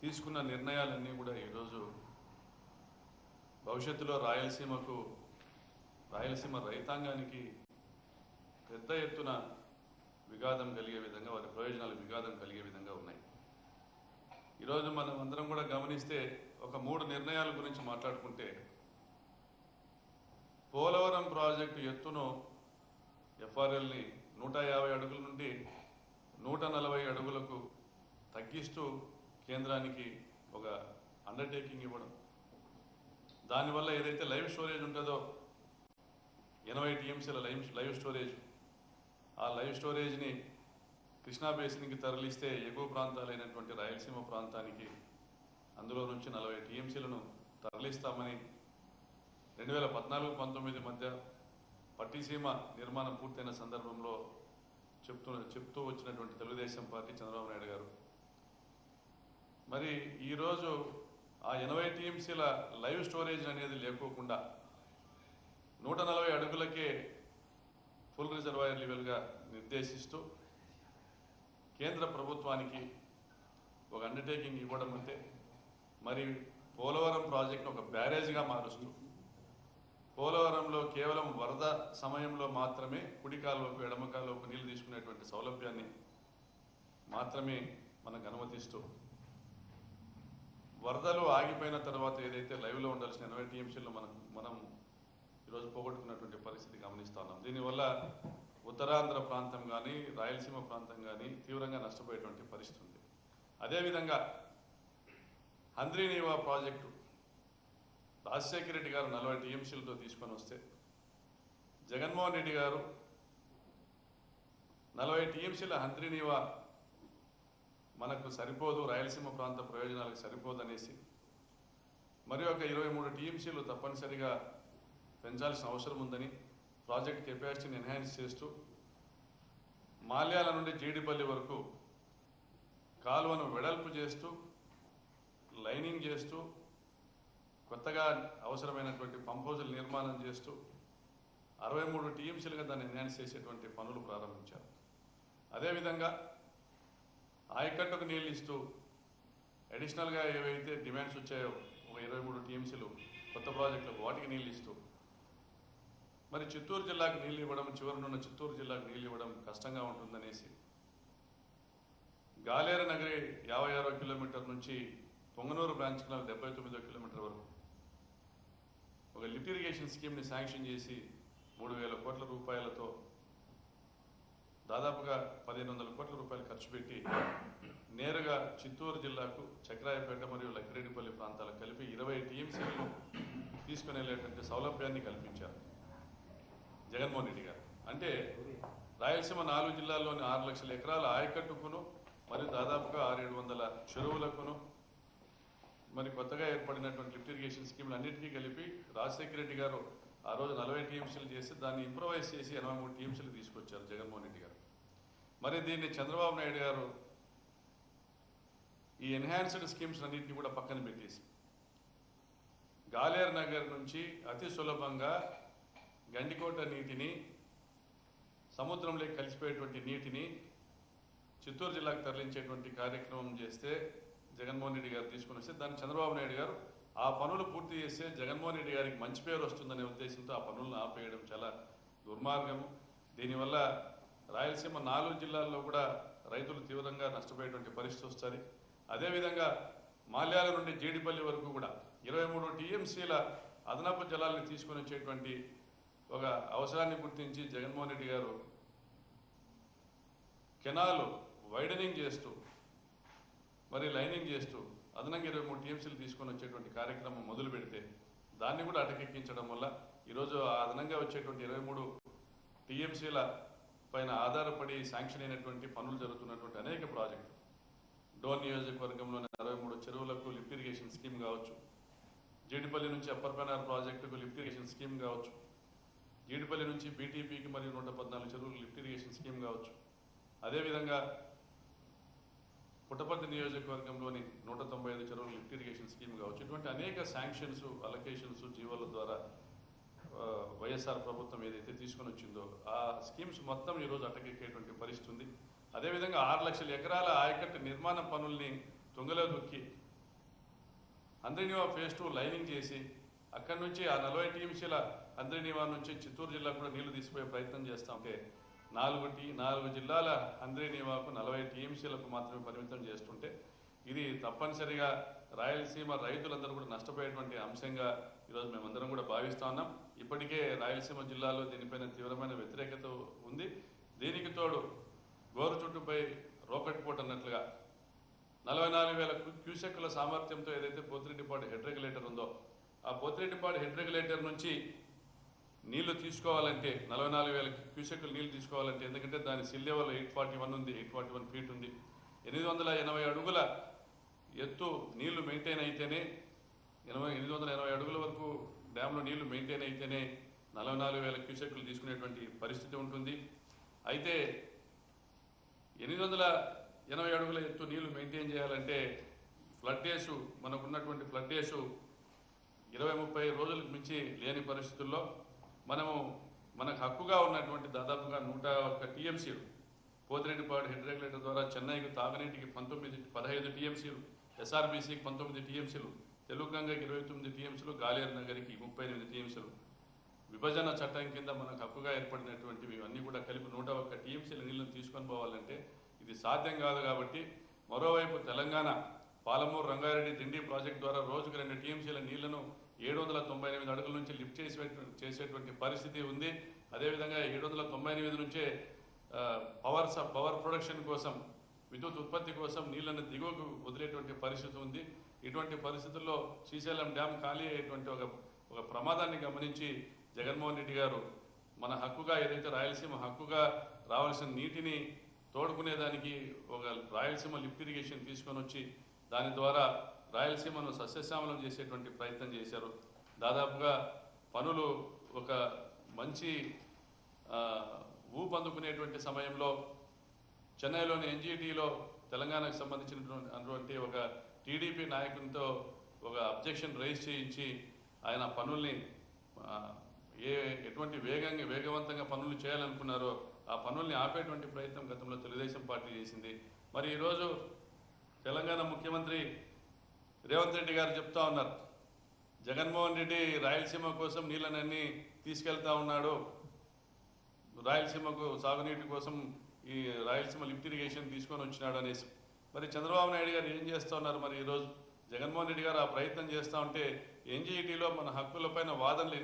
తీసుకున్న నిర్ణయాలన్నీ కూడా ఈరోజు భవిష్యత్తులో రాయలసీమ రైతాంగానికి పెద్ద ఎత్తున విఘాతం కలిగే విధంగా, వారి ప్రయోజనాలు విఘాతం కలిగే విధంగా ఉన్నాయి. ఈరోజు మనం అందరం కూడా గమనిస్తే ఒక 3 నిర్ణయాల గురించి మాట్లాడుకుంటే, పోలవరం ప్రాజెక్టు ఎత్తును ఎఫ్ఆర్ఎల్ని 150 అడుగుల నుండి 140 అడుగులకు తగ్గిస్తూ కేంద్రానికి ఒక అండర్టేకింగ్ ఇవ్వడం, దానివల్ల ఏదైతే లైవ్ స్టోరేజ్ ఉంటుందో 80 టీఎంసీల లైవ్ స్టోరేజ్, ఆ లైవ్ స్టోరేజ్ని కృష్ణా బేసిన్కి తరలిస్తే ఎగువ ప్రాంతాలైనటువంటి రాయలసీమ ప్రాంతానికి అందులో నుంచి 40 టీఎంసీలను తరలిస్తామని 2014-19 మధ్య పట్టిసీమ నిర్మాణం పూర్తయిన సందర్భంలో చెప్తూ వచ్చినటువంటి తెలుగుదేశం పార్టీ చంద్రబాబు నాయుడు గారు, మరి ఈరోజు ఆ 80 టీఎంసీల లైవ్ స్టోరేజ్ అనేది లేకోకుండా 140 అడుగులకే ఫుల్ రిజర్వాయర్ లెవెల్గా నిర్దేశిస్తూ కేంద్ర ప్రభుత్వానికి ఒక అండర్టేకింగ్ ఇవ్వడం అంటే, మరి పోలవరం ప్రాజెక్టును ఒక బ్యారేజ్గా మారుస్తూ పోలవరంలో కేవలం వరద సమయంలో మాత్రమే కుడి కాలువకు ఎడమ కాలువకు నీళ్లు తీసుకునేటువంటి సౌలభ్యాన్ని మాత్రమే మనకు అనుమతిస్తూ, వరదలు ఆగిపోయిన తర్వాత ఏదైతే లైవ్లో ఉండాల్సిన 80 టీఎంసీలు మనం ఈరోజు పోగొట్టుకున్నటువంటి పరిస్థితి గమనిస్తూ ఉన్నాం. దీనివల్ల ఉత్తరాంధ్ర ప్రాంతం కానీ రాయలసీమ ప్రాంతం కానీ తీవ్రంగా నష్టపోయేటువంటి పరిస్థితి ఉంది. అదేవిధంగా హంద్రీనీవా ప్రాజెక్టు రాజశేఖర రెడ్డి గారు 40 టీఎంసీలతో తీసుకొని వస్తే, జగన్మోహన్ రెడ్డి గారు 40 టీఎంసీల హంద్రీనీవా మనకు సరిపోదు, రాయలసీమ ప్రాంత ప్రయోజనాలకు సరిపోదనేసి మరి ఒక 23 టీఎంసీలు తప్పనిసరిగా పెంచాల్సిన అవసరం ఉందని ప్రాజెక్ట్ కెపాసిటీని ఎన్హాన్స్ చేస్తూ మాల్యాల నుండి జీడిపల్లి వరకు కాలువను వెడల్పు చేస్తూ లైనింగ్ చేస్తూ కొత్తగా అవసరమైనటువంటి పంప్ హౌజులు నిర్మాణం చేస్తూ 63 టీఎంసీలుగా దాన్ని ఎన్హాన్స్ చేసేటువంటి పనులు ప్రారంభించారు. అదేవిధంగా ఆయకట్టుకు నీళ్ళు ఇస్తూ అడిషనల్గా ఏవైతే డిమాండ్స్ వచ్చాయో ఒక 23 టీఎంసీలు కొత్త ప్రాజెక్టులకు వాటికి నీళ్ళు ఇస్తూ, మరి చిత్తూరు జిల్లాకు నీళ్ళు ఇవ్వడం, చివరినున్న చిత్తూరు జిల్లాకు నీళ్ళు ఇవ్వడం కష్టంగా ఉంటుందనేసి గాలేరు నగరి 56వ కిలోమీటర్ నుంచి పొంగనూరు బ్రాంచ్ కెనాల్ 79వ కిలోమీటర్ వరకు ఒక లిఫ్ట్ ఇరిగేషన్ స్కీమ్ని శాంక్షన్ చేసి 3,000 కోట్ల రూపాయలతో దాదాపుగా 1,500 కోట్ల రూపాయలు ఖర్చు పెట్టి నేరుగా చిత్తూరు జిల్లాకు చక్రాయపేట మరియు లక్కిరెడ్డిపల్లి ప్రాంతాలకు కలిపి 20 టీఎంసీలను తీసుకుని వెళ్ళేటువంటి సౌలభ్యాన్ని కల్పించారు జగన్మోహన్ రెడ్డి గారు. అంటే రాయలసీమ 4 జిల్లాల్లోని 6 లక్షల ఎకరాల ఆయకట్టుకును మరియు దాదాపుగా 600-700 చెరువులకును మరి కొత్తగా ఏర్పడినటువంటి లిఫ్ట్ ఇరిగేషన్ స్కీమ్లు అన్నింటినీ కలిపి రాజశేఖర రెడ్డి గారు ఆ రోజు 40 టీఎంసీలు చేసి దాన్ని ఇంప్రొవైజ్ చేసి 83 టీఎంసీలు తీసుకొచ్చారు జగన్మోహన్ రెడ్డి గారు. మరి దీన్ని చంద్రబాబు నాయుడు గారు ఈ ఎన్హాన్స్డ్ స్కీమ్స్ అన్నింటినీ కూడా పక్కన పెట్టేసి గాలేరు నగర్ నుంచి అతి సులభంగా గండికోట నీటిని, సముద్రంలోకి కలిసిపోయేటువంటి నీటిని చిత్తూరు జిల్లాకు తరలించేటువంటి కార్యక్రమం చేస్తే జగన్మోహన్ రెడ్డి గారు తీసుకుని వస్తే, దాన్ని చంద్రబాబు నాయుడు గారు ఆ పనులు పూర్తి చేస్తే జగన్మోహన్ రెడ్డి గారికి మంచి పేరు వస్తుందనే ఉద్దేశంతో ఆ పనులను ఆపేయడం చాలా దుర్మార్గము. దీనివల్ల రాయలసీమ 4 జిల్లాల్లో కూడా రైతులు తీవ్రంగా నష్టపోయేటువంటి పరిస్థితి వస్తుంది. అదేవిధంగా మాల్యాల నుండి జీడిపల్లి వరకు కూడా 23 టీఎంసీల అదనపు జలాల్ని తీసుకొని వచ్చేటువంటి ఒక అవసరాన్ని గుర్తించి జగన్మోహన్ రెడ్డి గారు కెనాల్ వైడనింగ్ చేస్తూ మరి లైనింగ్ చేస్తూ అదనంగా 23 టీఎంసీలు తీసుకొని వచ్చేటువంటి కార్యక్రమం మొదలు పెడితే దాన్ని కూడా అటకెక్కించడం వల్ల ఈరోజు ఆ అదనంగా వచ్చేటువంటి 23 టీఎంసీల పైన ఆధారపడి శాంక్షన్ అయినటువంటి పనులు జరుగుతున్నటువంటి అనేక ప్రాజెక్టులు, డోన్ నియోజకవర్గంలోని 63 చెరువులకు లిఫ్ట్ ఇరిగేషన్ స్కీమ్ కావచ్చు, జీడిపల్లి నుంచి అప్పర్ పెనార్ ప్రాజెక్టుకు లిఫ్ట్ ఇరిగేషన్ స్కీమ్ కావచ్చు, జీడిపల్లి నుంచి బీటీపీకి మరియు 114 చెరువులకు లిఫ్ట్ ఇరిగేషన్ స్కీమ్ కావచ్చు, అదేవిధంగా పుట్టపర్తి నియోజకవర్గంలోని 195 చెరువులు లిఫ్ట్ ఇరిగేషన్ స్కీమ్ కావచ్చు. ఇటువంటి అనేక శాంక్షన్స్, అలొకేషన్స్, జీవోల ద్వారా వైఎస్ఆర్ ప్రభుత్వం ఏదైతే తీసుకొని వచ్చిందో ఆ స్కీమ్స్ మొత్తం ఈరోజు అటకెక్కేటువంటి పరిస్థితి ఉంది. అదేవిధంగా 6 లక్షల ఎకరాల ఆయకట్టు నిర్మాణ పనుల్ని తుంగలో దొక్కి హంద్రీనివా ఫేజ్ 2 లైనింగ్ చేసి అక్కడి నుంచి ఆ 40 టీఎంసీల హంద్రీనివా నుంచి చిత్తూరు జిల్లా కూడా నీళ్లు తీసిపోయే ప్రయత్నం చేస్తా ఉంటే 4 జిల్లాల హంద్రీనివాకు 40 టీఎంసీలకు మాత్రమే పరిమితం చేస్తుంటే ఇది తప్పనిసరిగా రాయలసీమ రైతులందరూ కూడా నష్టపోయేటువంటి అంశంగా ఈరోజు మేమందరం కూడా భావిస్తా ఉన్నాం. ఇప్పటికే రాయలసీమ జిల్లాలో దీనిపైన తీవ్రమైన వ్యతిరేకత ఉంది. దీనికి తోడు గోరు చుట్టుపై రోకెట్ పోట్ అన్నట్లుగా 44,000 క్యూసెక్కుల సామర్థ్యంతో ఏదైతే పోతిరెడ్డిపాడు హెడ్ రెగ్యులేటర్ ఉందో ఆ పోతిరెడ్డిపాడు హెడ్ రెగ్యులేటర్ నుంచి నీళ్లు తీసుకోవాలంటే 44,000 క్యూసెక్కులు నీళ్లు తీసుకోవాలంటే, ఎందుకంటే దాని సిల్ లెవెల్ 841 ఉంది, 841 ఫీట్ ఉంది. 880 అడుగుల ఎత్తు నీళ్లు మెయింటైన్ అయితేనే 880 అడుగుల వరకు డ్యాంలో నీళ్లు మెయింటైన్ అయితేనే 44,000 క్యూసెక్కులు తీసుకునేటువంటి పరిస్థితి ఉంటుంది. అయితే 880 అడుగుల ఎత్తు నీళ్లు మెయింటైన్ చేయాలంటే ఫ్లడ్ డేస్ మనకున్నటువంటి ఫ్లడ్ డేస్ 20-30 రోజులకు మించి లేని పరిస్థితుల్లో మనకు హక్కుగా ఉన్నటువంటి దాదాపుగా 101 టీఎంసీలు పోతిరెడ్డిపాడు హెడ్ రెగ్యులేటర్ ద్వారా చెన్నైకి తాగునీటికి 15 టీఎంసీలు, ఎస్ఆర్బీసీకి 19 టీఎంసీలు, తెలుగుగంగకి 29 టీఎంసీలు, గాలేరు నగరికి 38 టీఎంసీలు విభజన చట్టం కింద మనకు హక్కుగా ఏర్పడినటువంటివి అన్నీ కూడా కలిపి 101 టీఎంసీల నీళ్లను తీసుకొని పోవాలంటే ఇది సాధ్యం కాదు. కాబట్టి మరోవైపు తెలంగాణ పాలమూరు రంగారెడ్డి దిండి ప్రాజెక్టు ద్వారా రోజుకు 2 టీఎంసీల నీళ్లను 798 అడుగుల నుంచి లిఫ్ట్ చేసేటువంటి పరిస్థితి ఉంది. అదేవిధంగా 798 నుంచే పవర్ ప్రొడక్షన్ కోసం, విద్యుత్ ఉత్పత్తి కోసం నీళ్లను దిగువకు వదిలేటువంటి పరిస్థితి ఉంది. ఇటువంటి పరిస్థితుల్లో శ్రీశైలం డ్యామ్ ఖాళీ అయ్యేటువంటి ఒక ప్రమాదాన్ని గమనించి జగన్మోహన్ రెడ్డి గారు మన హక్కుగా ఏదైతే రాయలసీమ హక్కుగా రావాల్సిన నీటిని తోడుకునేదానికి ఒక రాయలసీమ లిఫ్ట్ ఇరిగేషన్ తీసుకొని వచ్చి దాని ద్వారా రాయలసీమను సస్యశ్యామలం చేసేటువంటి ప్రయత్నం చేశారు. దాదాపుగా పనులు ఒక మంచి ఊపందుకునేటువంటి సమయంలో చెన్నైలోని ఎన్జీటీలో తెలంగాణకు సంబంధించినటువంటి ఒక టీడీపీ నాయకునితో ఒక అబ్జెక్షన్ రైజ్ చేయించి ఆయన పనుల్ని ఎటువంటి వేగవంతంగా పనులు చేయాలనుకున్నారో ఆ పనుల్ని ఆపేటువంటి ప్రయత్నం గతంలో తెలుగుదేశం పార్టీ చేసింది. మరి ఈరోజు తెలంగాణ ముఖ్యమంత్రి రేవంత్ రెడ్డి గారు చెప్తా ఉన్నారు, జగన్మోహన్ రెడ్డి రాయలసీమ కోసం నీళ్ళనన్నీ తీసుకెళ్తా ఉన్నాడు, రాయలసీమకు సాగునీటి కోసం ఈ రాయలసీమ లిఫ్ట్ ఇరిగేషన్ తీసుకొని వచ్చినాడు అనేసి. మరి చంద్రబాబు నాయుడు గారు ఏం చేస్తూ ఉన్నారు? మరి ఈరోజు జగన్మోహన్ రెడ్డి గారు ఆ ప్రయత్నం చేస్తూ ఉంటే ఎన్జీఈటీలో మన హక్కులపైన వాదనలు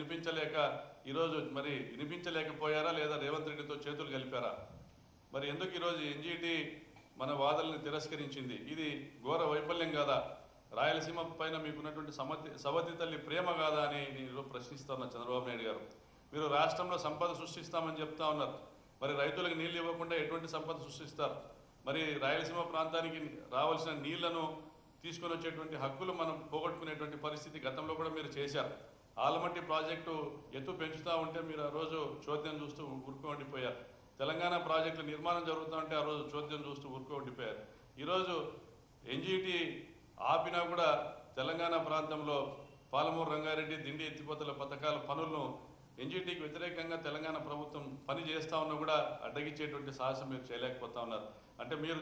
వినిపించలేకపోయారా లేదా రేవంత్ రెడ్డితో చేతులు కలిపారా? మరి ఎందుకు ఈరోజు ఎన్జీఈటీ మన వాదనల్ని తిరస్కరించింది? ఇది ఘోర వైఫల్యం కాదా? రాయలసీమ పైన మీకున్నటువంటి సవతి తల్లి ప్రేమ కాదా అని నేను ప్రశ్నిస్తున్నా. చంద్రబాబు నాయుడు గారు, మీరు రాష్ట్రంలో సంపద సృష్టిస్తామని చెప్తా ఉన్నారు, మరి రైతులకు నీళ్ళు ఇవ్వకుండా ఎటువంటి సంపద సృష్టిస్తారు? మరి రాయలసీమ ప్రాంతానికి రావాల్సిన నీళ్లను తీసుకొని వచ్చేటువంటి హక్కులు మనం పోగొట్టుకునేటువంటి పరిస్థితి గతంలో కూడా మీరు చేశారు. ఆలమట్టి ప్రాజెక్టు ఎత్తు పెంచుతూ ఉంటే మీరు ఆ రోజు చోద్యం చూస్తూ ఊరుకోండిపోయారు. తెలంగాణ ప్రాజెక్టు నిర్మాణం జరుగుతూ ఉంటే ఆ రోజు చోద్యం చూస్తూ ఊరుకోండిపోయారు. ఈరోజు ఎన్జీటీ ఆపినా కూడా తెలంగాణ ప్రాంతంలో పాలమూరు రంగారెడ్డి దిండి ఎత్తిపోతల పథకాల పనులను ఎన్జీటీకి వ్యతిరేకంగా తెలంగాణ ప్రభుత్వం పని చేస్తూ ఉన్నా కూడా అడ్డగించేటువంటి సాహసం మీరు చేయలేకపోతా ఉన్నారు. అంటే మీరు